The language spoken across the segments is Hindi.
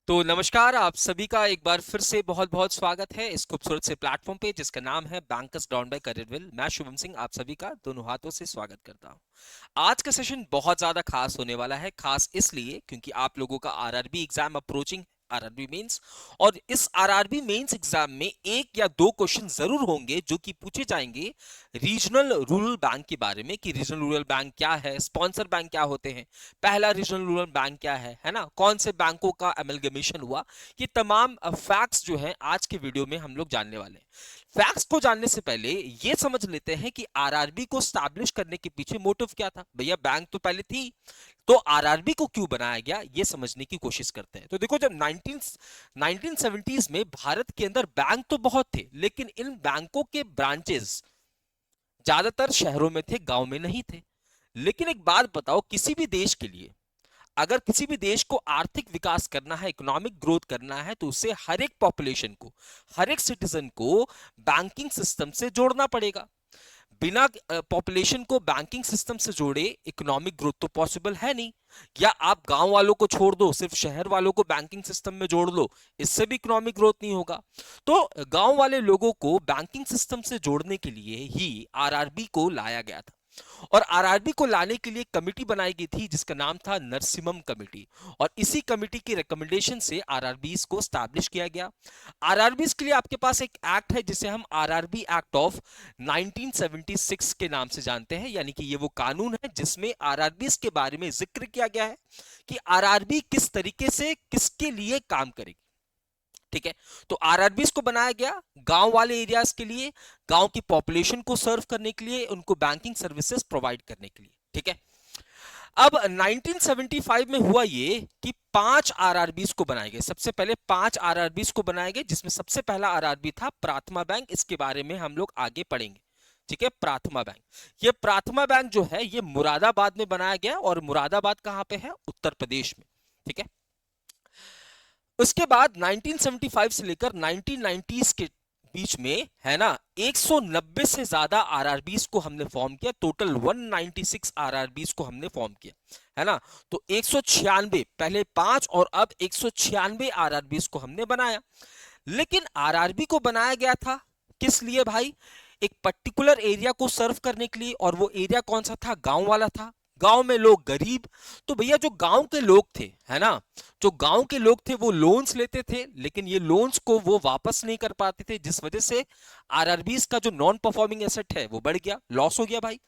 तो नमस्कार, आप सभी का एक बार फिर से बहुत बहुत स्वागत है इस खूबसूरत से प्लेटफॉर्म पे जिसका नाम है बैंकर्स डाउन बाय करियरविल। मैं शुभम सिंह आप सभी का दोनों हाथों से स्वागत करता हूं। आज का सेशन बहुत ज्यादा खास होने वाला है, खास इसलिए क्योंकि आप लोगों का RRB exam approaching, RRB mains. और इस आरआरबी मेंस एग्जाम में एक या दो क्वेश्चन जरूर होंगे जो कि पूछे जाएंगे रीजनल रूरल बैंक के बारे में कि रीजनल रूरल बैंक क्या है, स्पॉन्सर बैंक क्या होते हैं, पहला रीजनल रूरल बैंक क्या है ना, कौन से बैंकों का एमलगमेशन हुआ। ये तमाम फैक्ट्स जो हैं आज के वीडियो में हम लोग जानने वाले हैं। फैक्ट्स को जानने से पहले ये समझ लेते हैं कि आरआरबी को स्टैब्लिश करने के पीछे मोटिव क्या था। भैया बैंक तो पहले थी, तो आरआरबी को क्यों बनाया गया ये समझने की कोशिश करते हैं। तो देखो, जब 1970s में भारत के अंदर बैंक तो बहुत थे, लेकिन इन बैंकों के ब्रांचेस ज्यादातर शहरों में थे, गांव में नहीं थे। लेकिन एक बात बताओ, किसी भी देश के लिए अगर किसी भी देश को आर्थिक विकास करना है, इकोनॉमिक ग्रोथ करना है, तो उसे हर एक पॉपुलेशन को, हर एक सिटीजन को बैंकिंग सिस्टम से जोड़ना पड़ेगा। बिना पॉपुलेशन को बैंकिंग सिस्टम से जोड़े इकोनॉमिक ग्रोथ तो पॉसिबल है नहीं। या आप गांव वालों को छोड़ दो, सिर्फ शहर वालों को बैंकिंग सिस्टम में जोड़ लो, इससे भी इकोनॉमिक ग्रोथ नहीं होगा। तो गांव वाले लोगों को बैंकिंग सिस्टम से जोड़ने के लिए ही आरआरबी को लाया गया था। और आरआरबी को लाने के लिए कमेटी बनाई गई थी जिसका नाम था नरसिम्हम कमेटी। और इसी कमेटी की रिकमेंडेशन से आरआरबीज को स्टैब्लिश किया गया। आरआरबीज के लिए आपके पास एक एक्ट है जिसे हम आरआरबी एक्ट ऑफ 1976 के नाम से जानते हैं, यानी कि ये वो कानून है जिसमें आरआरबीज के बारे में जिक्र किया गया है कि आरआरबी किस तरीके से किसके लिए काम करेगी। ठीक है, तो आरआरबीज को बनाया गया गांव वाले एरियाज के लिए, गांव की पॉपुलेशन को सर्व करने के लिए, उनको बैंकिंग सर्विसेज प्रोवाइड करने के लिए। ठीक है, अब 1975 में हुआ ये कि 5 आरआरबीज को बनाए गए। सबसे पहले 5 आरआरबीज को बनाए गए, जिसमें सबसे पहला आरआरबी था प्राथमा बैंक। इसके बारे में हम लोग आगे पढ़ेंगे। ठीक है, प्राथमा बैंक। ये प्राथमा बैंक जो है ये मुरादाबाद में बनाया गया, और मुरादाबाद कहां पे है? उत्तर प्रदेश में। ठीक है, उसके बाद 1975 से लेकर 1990s के बीच में, है ना, 190 से ज्यादा आरआरबीज को हमने फॉर्म किया। टोटल 196 आरआरबीज को हमने फॉर्म किया, है ना। तो 196 पहले 5 और अब 196 आरआरबीज को हमने बनाया। लेकिन आरआरबी को बनाया गया था किस लिए भाई? एक पर्टिकुलर एरिया को सर्व करने के लिए। और वो एरिया कौन सा था? गांव वाला था। गांव में लोग गरीब। तो भैया जो गांव के लोग थे, है ना, जो गांव के लोग थे वो लोन्स लेते थे, लेकिन ये लोन्स को वो वापस नहीं कर पाते थे, जिस वजह से आरआरबीज का जो नॉन परफॉर्मिंग एसेट है वो बढ़ गया, लॉस हो गया भाई।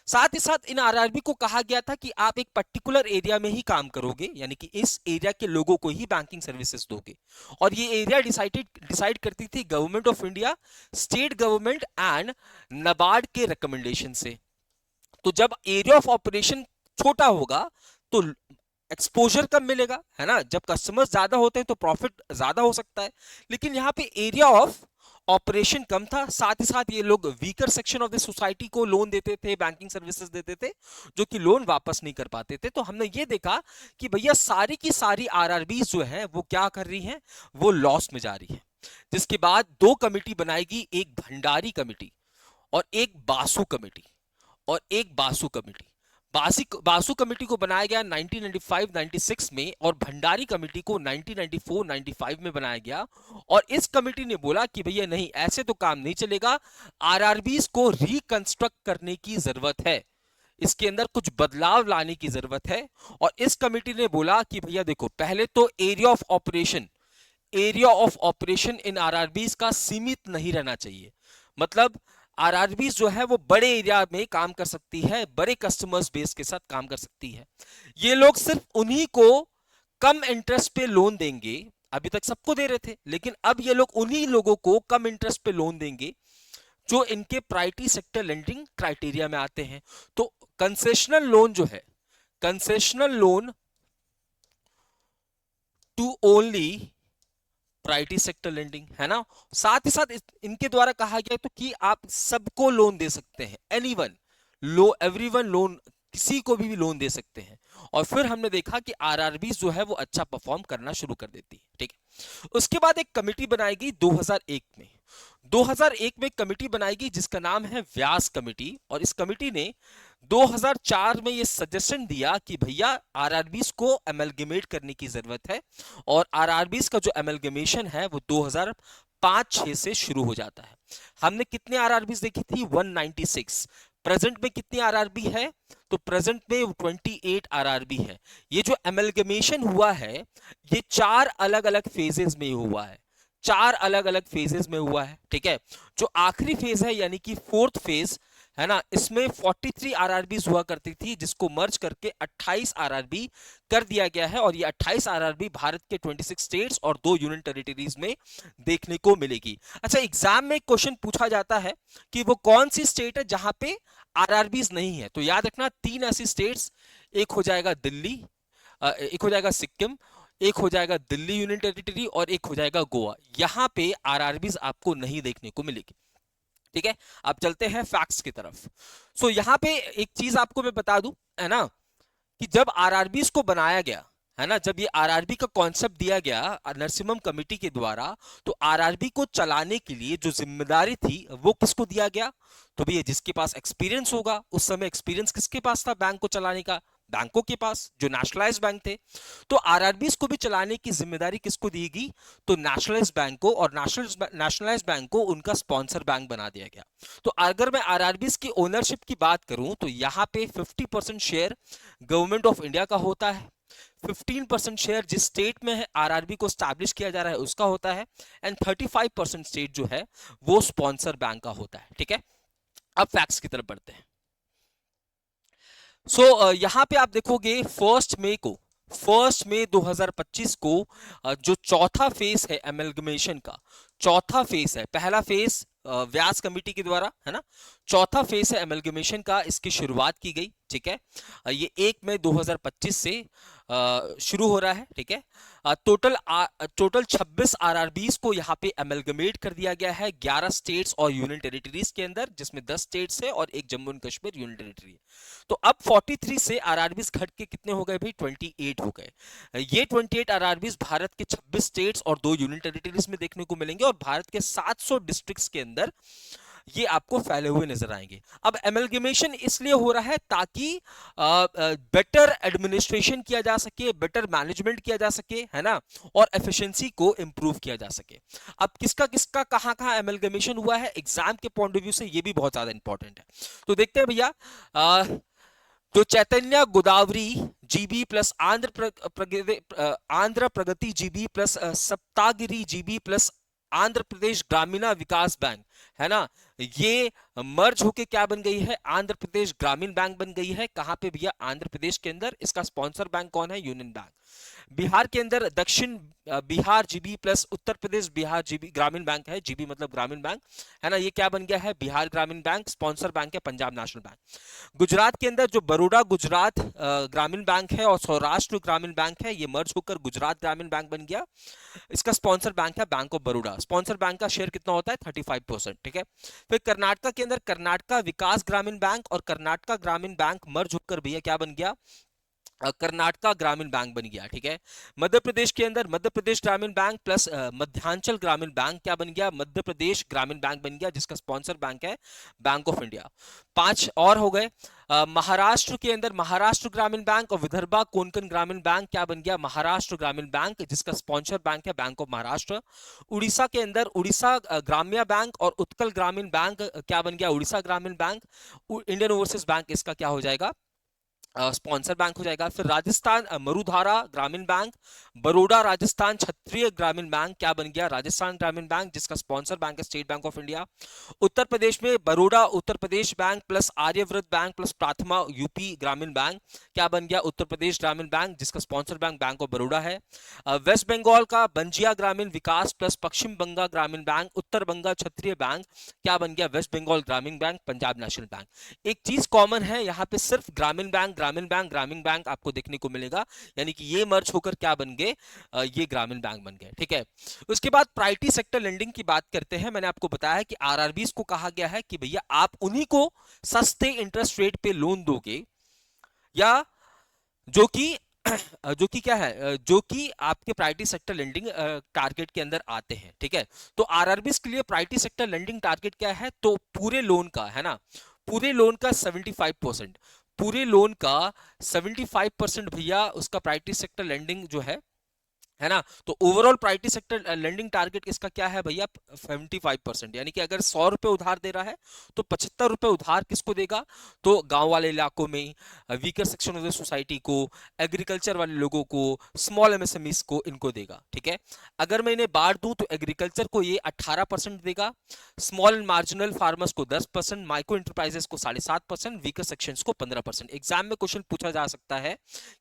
साथ ही साथ इन आरआरबी को कहा गया था कि आप एक पर्टिकुलर एरिया में ही काम करोगे, यानी कि इस एरिया के लोगों को ही बैंकिंग सर्विसेज दोगे। और ये एरिया डिसाइड करती थी government of India, state government and NABARD के रिकमेंडेशन से। तो जब एरिया ऑफ ऑपरेशन छोटा होगा तो एक्सपोजर कम मिलेगा, है ना। जब कस्टमर्स ज्यादा होते हैं तो प्रॉफिट ज्यादा हो सकता है। लेकिन यहाँ पे एरिया ऑफ ऑपरेशन कम था। साथ ही साथ ये लोग weaker section of the society को लोन देते थे, बैंकिंग सर्विसेज देते थे, जो कि लोन वापस नहीं कर पाते थे। तो हमने ये देखा कि भैया सारी की सारी आरआरबीज जो है वो क्या कर रही हैं? वो लॉस में जा रही है। जिसके बाद दो कमिटी बनाएगी, एक भंडारी कमेटी और एक बासु कमेटी, और एक बासु कमेटी। बासु कमेटी को बनाया गया 1995-96 में, और भंडारी कमेटी को 1994-95 में बनाया गया। और इस कमेटी ने बोला कि भैया नहीं, ऐसे तो काम नहीं चलेगा, आरआरबीज को रिकंस्ट्रक्ट करने की जरूरत है, इसके अंदर कुछ बदलाव लाने की जरूरत है। और इस कमेटी ने बोला कि भैया देखो, पहले तो area of operation in RRBs का सीमित नहीं रहना चाहिए। मतलब आरआरबीज जो है वो बड़े एरिया में काम कर सकती है, बड़े कस्टमर्स बेस के साथ काम कर सकती है। ये लोग सिर्फ उन्हीं को कम इंटरेस्ट पे लोन देंगे। अभी तक सबको दे रहे थे, लेकिन अब ये लोग उन्हीं लोगों को कम इंटरेस्ट पे लोन देंगे जो इनके प्रायोरिटी सेक्टर लेंडिंग क्राइटेरिया में आते हैं। तो कंसेशनल लोन जो है, concessional loan to only priority sector lending, है ना। साथ ही साथ इनके द्वारा कहा गया तो कि आप सबको लोन दे सकते हैं, एनीवन, एवरीवन लोन, किसी को भी लोन दे सकते हैं। और फिर हमने देखा कि आरआरबी जो है वो अच्छा परफॉर्म करना शुरू कर देती है। ठीक है, उसके बाद एक कमेटी बनाई गई 2001 में। 2001 में कमेटी बनाई गई जिसका नाम है व्यास कमेटी। और इस कमेटी ने 2004 में ये सजेशन दिया कि भैया आरआरबीज को एमलगेमेट करने की जरूरत है, और आरआरबीज का जो एमलगेमेशन है वो 2005-6 से शुरू हो जाता है। हमने कितने आरआरबीज देखी थी? 196। प्रेजेंट में कितनी आरआरबी है? तो प्रेजेंट में 28 आरआरबी है। ये जो एमलगेमेशन हुआ है ये 4 अलग अलग फेजेस में हुआ है, 4 अलग अलग फेजेस में हुआ है, ठीक है। जो आखिरी फेज है यानी कि फोर्थ फेज है ना, इसमें 43 आरआरबीज हुआ करती थी, जिसको मर्ज करके 28 आरआरबी कर दिया गया है, और ये 28 आरआरबी भारत के 26 स्टेट्स और 2 यूनियन टेरिटरीज में देखने को मिलेगी। अच्छा, एग्जाम में क्वेश्चन पूछा जाता है कि वो कौन सी स्टेट है जहां पे आरआरबीज नहीं है, तो याद रखना 3 ऐसी स्टेट्स, एक हो जाएगा दिल्ली, एक हो जाएगा सिक्किम, एक हो जाएगा दिल्ली यूनियन टेरिटरी, और एक हो जाएगा गोवा। यहां पे आरआरबीज आपको नहीं देखने को मिलेगी, ठीक है। अब चलते हैं फैक्ट्स की तरफ। सो यहां पे एक चीज आपको मैं बता दूं, है ना, कि जब आरआरबीज को बनाया गया, है ना, जब ये आरआरबी का कॉन्सेप्ट दिया गया नरसिम्हम कमेटी के द्वारा, तो आरआरबी को चलाने के लिए जो जिम्मेदारी थी वो किसको दिया गया? तो भैया जिसके पास एक्सपीरियंस होगा। उस समय एक्सपीरियंस किसके पास था बैंक को चलाने का? बैंकों के पास, जो नेशनलाइज्ड बैंक थे। तो आरआरबीज को भी चलाने की जिम्मेदारी किसको दी गई? तो नेशनलाइज्ड बैंक को, और नेशनलाइज्ड बैंक को उनका स्पॉन्सर बैंक बना दिया गया। तो अगर मैं आरआरबीज की ओनरशिप की बात करूं तो यहां पे 50% शेयर गवर्नमेंट ऑफ इंडिया का होता है, 15% शेयर जिस स्टेट में है आरआरबी को स्टैब्लिश किया जा रहा है उसका होता है, एंड 35% स्टेट जो है वो स्पॉन्सर बैंक का होता है, ठीक है। अब फैक्ट्स की तरफ बढ़ते हैं। यहां पे आप देखोगे 1 मई 2025 को जो चौथा फेज है एमलगमेशन का, चौथा फेज है, पहला फेज व्यास कमेटी के द्वारा, है ना, चौथा फेज है एमलगमेशन का, इसकी शुरुआत की गई, ठीक है। ये 1 मई 2025 से शुरू हो रहा है, ठीक है। टोटल 26 आरआरबीज को यहाँ पे एमलगमेट कर दिया गया है 11 स्टेट्स और यूनियन टेरिटरीज के अंदर, जिसमें 10 स्टेट्स है और एक Jammu and Kashmir union territory है। तो अब 43 से आरआरबीज घट के कितने हो गए भाई? 28 हो गए। ये 28 आरआरबीज भारत के 26 स्टेट्स और 2 यूनियन टेरिटरीज में देखने को मिलेंगे, और भारत के 700 डिस्ट्रिक्ट्स के अंदर ये आपको फैले हुए नजर आएंगे। अब एमलगमेशन इसलिए हो रहा है ताकि बेटर एडमिनिस्ट्रेशन किया जा सके, बेटर मैनेजमेंट किया जा सके, है ना, और एफिशिएंसी को इंप्रूव किया जा सके। अब किसका किसका कहां कहां एमलगमेशन हुआ है एग्जाम के पॉइंट ऑफ व्यू से, ये भी बहुत ज्यादा इंपॉर्टेंट है। तो देखते हैं भैया, जो Chaitanya Godavari GB plus Andhra Pragathi GB plus Saptagiri GB plus Andhra Pradesh Grameena Vikas bank, है ना, ये मर्ज होके क्या बन गई है? आंध्र प्रदेश ग्रामीण बैंक बन गई है। कहां पे भैया? आंध्र प्रदेश के अंदर। इसका स्पॉन्सर बैंक कौन है? Union bank. बिहार के अंदर दक्षिण Bihar GB plus Uttar Pradesh Bihar GB ग्रामीण बैंक है, जीबी मतलब ग्रामीण बैंक, है ना, ये क्या बन गया है? बिहार ग्रामीण बैंक। स्पॉन्सर बैंक है पंजाब नेशनल बैंक। गुजरात के अंदर जो बड़ौदा गुजरात ग्रामीण बैंक है और सौराष्ट्र ग्रामीण बैंक है, ये मर्ज होकर गुजरात ग्रामीण बैंक बन गया। इसका स्पॉन्सर बैंक है bank of Baroda. Sponsor bank का शेयर कितना होता है? 35%, ठीक है। फिर कर्नाटक के अंदर कर्नाटका विकास ग्रामीण बैंक और कर्नाटका ग्रामीण बैंक मर्ज होकर भैया क्या बन गया? कर्नाटका ग्रामीण बैंक बन गया, ठीक है। मध्य प्रदेश के अंदर मध्य प्रदेश ग्रामीण बैंक प्लस मध्यांचल ग्रामीण बैंक क्या बन गया? मध्य प्रदेश ग्रामीण बैंक बन गया, जिसका स्पॉन्सर बैंक है बैंक ऑफ इंडिया। 5 और हो गए। महाराष्ट्र के अंदर महाराष्ट्र ग्रामीण बैंक और विदर्भा कोंकण ग्रामीण बैंक क्या बन गया? महाराष्ट्र ग्रामीण बैंक, जिसका स्पॉन्सर बैंक है बैंक ऑफ महाराष्ट्र। उड़ीसा के अंदर उड़ीसा ग्राम्य बैंक और उत्कल ग्रामीण बैंक क्या बन गया? उड़ीसा ग्रामीण बैंक। इंडियन ओवरसीज बैंक इसका क्या हो जाएगा? स्पॉन्सर बैंक हो जाएगा। फिर राजस्थान मरुधारा ग्रामीण बैंक, बड़ौदा राजस्थान क्षत्रिय ग्रामीण बैंक क्या बन गया? राजस्थान ग्रामीण बैंक, जिसका स्पॉन्सर बैंक है state bank of India. Uttar Pradesh में Baroda Uttar Pradesh bank plus Aryavart bank plus Prathama UP Gramin bank क्या बन गया? उत्तर प्रदेश ग्रामीण बैंक, जिसका sponsor bank bank of Baroda है। वेस्ट बंगाल का बंजिया ग्रामीण विकास प्लस पश्चिम बंगाल ग्रामीण बैंक, उत्तर बंगाल क्षत्रिय बैंक क्या बन गया? वेस्ट बंगाल ग्रामीण बैंक, पंजाब नेशनल बैंक। एक चीज कॉमन है यहाँ पे, सिर्फ ग्रामीण बैंक ग्रामीण बैंक आपको देखने को मिलेगा, यानी कि ये मर्ज होकर क्या बन गए? ये ग्रामीण बैंक बन गए, ठीक है। उसके बाद प्रायोरिटी सेक्टर लेंडिंग की बात करते हैं। मैंने आपको बताया कि आरआरबीज को कहा गया है कि भैया आप उन्हीं को सस्ते इंटरेस्ट रेट पे लोन दोगे, या जो कि क्या है, जो कि आपके प्रायोरिटी सेक्टर लेंडिंग टारगेट के अंदर आते हैं, ठीक है। तो आरआरबीज के लिए प्रायोरिटी सेक्टर लेंडिंग टारगेट क्या है? तो पूरे लोन का, है ना, पूरे लोन का 75%, पूरे लोन का 75% भैया उसका प्राइवेट सेक्टर लेंडिंग जो है ना। तो overall private sector lending target इसका क्या है भैया, 75%। यानी कि अगर 100 रुपए उधार दे रहा है तो 75 रुपए उधार किसको देगा, तो गांव वाले इलाकों में, weaker section of the society को, एग्रीकल्चर वाले लोगों को, स्मॉल एमएसएमईज को, इनको देगा। ठीक है, अगर मैं इन्हें बांट दूं तो एग्रीकल्चर को ये 18% देगा, स्मॉल एंड मार्जिनल फार्मर्स को 10%, माइक्रो इंटरप्राइजेस को 7.5%, वीकर सेक्शंस को 15%। एग्जाम में क्वेश्चन पूछा जा सकता है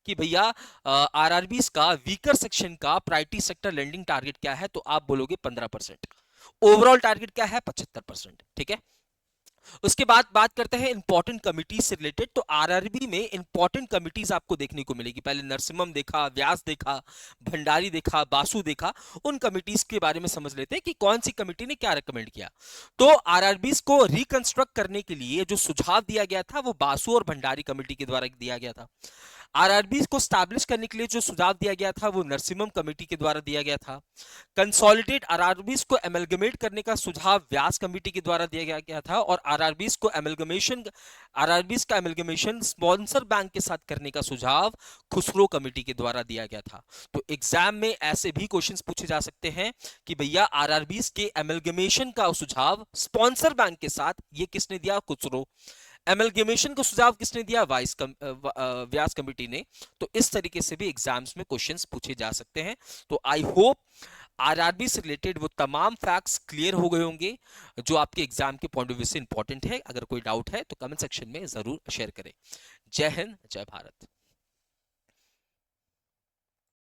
कि भैया आरआरबीज का वीकर सेक्शन का प्राइवेट सेक्टर लेंडिंग टारगेट क्या है, तो आप बोलोगे 15%। ओवरऑल टारगेट क्या है, 75%। ठीक है, उसके बाद बात करते हैं इंपॉर्टेंट कमिटीज से रिलेटेड। तो आरआरबी में इंपॉर्टेंट कमिटीज आपको देखने को मिलेगी। पहले नरसिम्हम देखा, व्यास देखा, भंडारी देखा, बासु देखा। उन कमिटीज के बारे में समझ लेते हैं कि कौन सी कमिटी ने क्या रिकमेंड किया। तो आरआरबीज को रिकंस्ट्रक्ट करने के लिए जो सुझाव दिया गया था वो बासु और भंडारी कमेटी के द्वारा दिया गया था। आरआरबी को स्टैब्लिश करने के लिए जो सुझाव दिया गया था वो नरसिम्हम कमेटी के द्वारा दिया गया था। कंसोलिडेट आरआरबीज को एमलगमेट करने का सुझाव व्यास कमेटी के द्वारा दिया गया था। और आरआरबीज का एमलगमेशन स्पॉन्सर बैंक के साथ करने का सुझाव खुसरो कमेटी के द्वारा दिया गया था। तो एग्जाम में ऐसे भी क्वेश्चंस पूछे जा सकते हैं कि भैया आरआरबीज के एमलगमेशन का सुझाव स्पॉन्सर बैंक के साथ ये किसने दिया, खुसरो। एमलगेमेशन को सुझाव किसने दिया, व्यास कमेटी ने। तो इस तरीके से भी एग्जाम्स में क्वेश्चंस पूछे जा सकते हैं। तो आई होप आरआरबी से रिलेटेड वो तमाम फैक्ट्स क्लियर हो गए होंगे जो आपके एग्जाम के पॉइंट ऑफ व्यू से इंपॉर्टेंट है। अगर कोई डाउट है तो कमेंट सेक्शन में जरूर शेयर करें। जय हिंद, जय भारत।